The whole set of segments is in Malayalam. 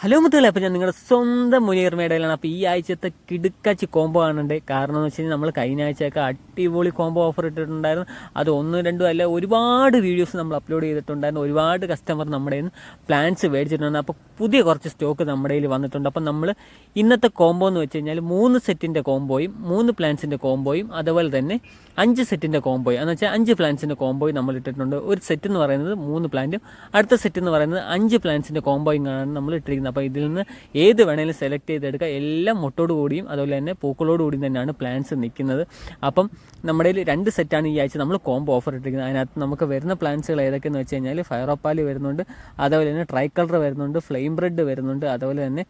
ഹലോ മുത്തുകളെ, അപ്പോൾ ഞാൻ നിങ്ങളുടെ സ്വന്തം മുനീർ മേടയിലാണ്. അപ്പോൾ ഈ ആഴ്ചത്തെ കിടുക്കാച്ചി കോംബോ കാണണ്ടേ. കാരണം എന്ന് വെച്ച് കഴിഞ്ഞാൽ നമ്മൾ കഴിഞ്ഞ ആഴ്ചയൊക്കെ അടിപൊളി കോംബോ ഓഫർ ഇട്ടിട്ടുണ്ടായിരുന്നു. അത് ഒന്നും രണ്ടും അല്ല, ഒരുപാട് വീഡിയോസ് നമ്മൾ അപ്ലോഡ് ചെയ്തിട്ടുണ്ടായിരുന്നു. ഒരുപാട് കസ്റ്റമർ നമ്മുടെ കയ്യിൽ നിന്ന് പ്ലാൻസ് മേടിച്ചിട്ടുണ്ട്. അപ്പോൾ പുതിയ കുറച്ച് സ്റ്റോക്ക് നമ്മുടെ കയ്യിൽ വന്നിട്ടുണ്ട്. അപ്പം നമ്മൾ ഇന്നത്തെ കോംബോ എന്ന് വെച്ച് കഴിഞ്ഞാൽ 3 സെറ്റിൻ്റെ കോംബോയും 3 പ്ലാൻസിൻ്റെ കോംബോയും അതുപോലെ തന്നെ 5 സെറ്റിൻ്റെ കോംബോയും എന്ന് വെച്ചാൽ 5 പ്ലാൻസിൻ്റെ കോംബോയും നമ്മൾ ഇട്ടിട്ടുണ്ട്. ഒരു സെറ്റ് എന്ന് പറയുന്നത് 3 പ്ലാന്റും അടുത്ത സെറ്റ് എന്ന് പറയുന്നത് 5 പ്ലാൻസിൻ്റെ കോംബോയും ആണ് നമ്മൾ ഇട്ടിരിക്കുന്നത്. അപ്പോൾ ഇതിൽ നിന്ന് ഏത് വേണേലും സെലക്ട് ചെയ്തെടുക്കുക. എല്ലാം മുട്ടോട് കൂടിയും അതുപോലെ തന്നെ പൂക്കളോട് കൂടിയും തന്നെയാണ് പ്ലാൻസ് നിൽക്കുന്നത്. അപ്പം നമ്മുടെ കയ്യിൽ 2 സെറ്റാണ് ഈ ആഴ്ച നമ്മൾ കോംബോ ഓഫർ ഇട്ടിരിക്കുന്നത്. അതിനകത്ത് നമുക്ക് വരുന്ന പ്ലാൻസുകൾ ഏതൊക്കെയെന്ന് വെച്ച് കഴിഞ്ഞാൽ ഫയറോപ്പാൽ വരുന്നുണ്ട്, അതുപോലെ തന്നെ ട്രൈ കളർ വരുന്നുണ്ട്, ഫ്ലെയിം റെഡ് വരുന്നുണ്ട്, അതുപോലെ തന്നെ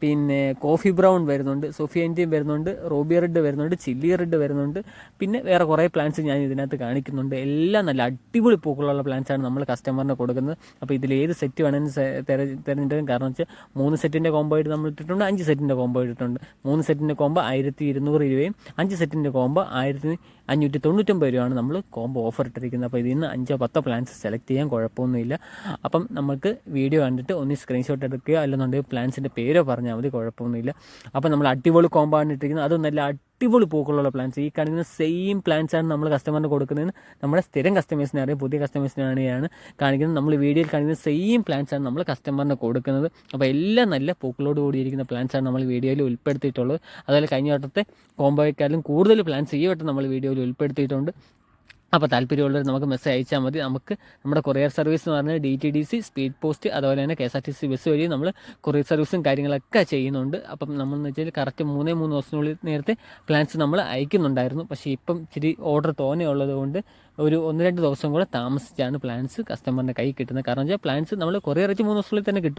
പിന്നെ കോഫി ബ്രൗൺ വരുന്നുണ്ട്, സൊഫിയൻറ്റിയും വരുന്നുണ്ട്, റോബി റെഡ് വരുന്നുണ്ട്, ചില്ലി റെഡ് വരുന്നുണ്ട്. പിന്നെ വേറെ കുറേ പ്ലാൻസ് ഞാൻ ഇതിനകത്ത് കാണിക്കുന്നുണ്ട്. എല്ലാം നല്ല അടിപൊളി പൂക്കളുള്ള പ്ലാൻസാണ് നമ്മൾ കസ്റ്റമറിന് കൊടുക്കുന്നത്. അപ്പോൾ ഇതിൽ ഏത് സെറ്റ് വേണമെങ്കിലും തിരഞ്ഞെടുക്കും. കാരണം വെച്ചാൽ 3 സെറ്റിൻ്റെ കോംബോ ആയിട്ട് നമ്മൾ ഇട്ടിട്ടുണ്ട്, 5 സെറ്റിൻ്റെ കോംബോ ഇട്ടിട്ടുണ്ട്. 3 സെറ്റിൻ്റെ കോംബോ 1200 രൂപയും 5 സെറ്റിൻ്റെ കോംബോ 1599 രൂപയാണ് നമ്മൾ കോംബോ ഓഫർ ഇട്ടിരിക്കുന്നത്. അപ്പോൾ ഇതിൽ നിന്ന് 5-10 പ്ലാൻസ് സെലക്ട് ചെയ്യാൻ കുഴപ്പമൊന്നുമില്ല. അപ്പം നമുക്ക് വീഡിയോ കണ്ടിട്ട് ഒന്ന് സ്ക്രീൻഷോട്ട് എടുക്കുകയോ അല്ലെന്നുണ്ടെങ്കിൽ പ്ലാൻസിൻ്റെ പേരോ പറഞ്ഞാൽ മതി, കുഴപ്പമൊന്നുമില്ല. അപ്പോൾ നമ്മൾ അടിപൊളി കോംബോ ആണ് ഇട്ടിരിക്കുന്നത്. അതും നല്ല അടിപൊളി പൂക്കളുള്ള പ്ലാൻസ്. ഈ കാണിക്കുന്ന സെയിം പ്ലാൻസാണ് നമ്മൾ കസ്റ്റമറിന് കൊടുക്കുന്നതെന്ന് നമ്മുടെ സ്ഥിരം കസ്റ്റമേഴ്സിനെ അറിയാം. പുതിയ കസ്റ്റമേഴ്സിനാണ് കാണിക്കുന്നത്. നമ്മൾ വീഡിയോയിൽ കാണിക്കുന്ന സെയിം പ്ലാൻസാണ് നമ്മൾ കസ്റ്റമറിന് കൊടുക്കുന്നത്. അപ്പോൾ എല്ലാം നല്ല പൂക്കളോട് കൂടിയിരിക്കുന്ന പ്ലാൻസാണ് നമ്മൾ വീഡിയോയിൽ ഉൾപ്പെടുത്തിയിട്ടുള്ളത്. അതുപോലെ കഴിഞ്ഞ വട്ടത്തെ കോംബോയെക്കാളും കൂടുതൽ പ്ലാൻസ് ഈ വട്ടം നമ്മൾ വീഡിയോയിൽ ഉൾപ്പെടുത്തിയിട്ടുണ്ട്. അപ്പോൾ താല്പര്യമുള്ളവർ നമുക്ക് മെസ്സേജ് അയച്ചാൽ മതി. നമുക്ക് നമ്മുടെ കൊറിയർ സർവീസ് എന്ന് പറഞ്ഞാൽ DTDC, സ്പീഡ് പോസ്റ്റ്, അതുപോലെ തന്നെ KSRTC ബസ് വഴി നമ്മൾ കൊറിയർ സർവീസും കാര്യങ്ങളൊക്കെ ചെയ്യുന്നുണ്ട്. അപ്പം നമ്മളെന്ന് വെച്ചാൽ കറക്റ്റ് 3 ദിവസത്തിനുള്ളിൽ നേരത്തെ പ്ലാൻസ് നമ്മൾ അയക്കുന്നുണ്ടായിരുന്നു. പക്ഷേ ഇപ്പം ഇച്ചിരി ഓർഡർ തോനെയുള്ളത് കൊണ്ട് ഒരു 1-2 ദിവസം കൂടെ താമസിച്ചാണ് പ്ലാൻസ് കസ്റ്റമറിൻ്റെ കൈ കിട്ടുന്നത്. കാരണം വെച്ചാൽ പ്ലാൻസ് നമ്മൾ കൊറിയർ അയച്ച് 3 ദിവസത്തിനുള്ളിൽ തന്നെ കിട്ടും.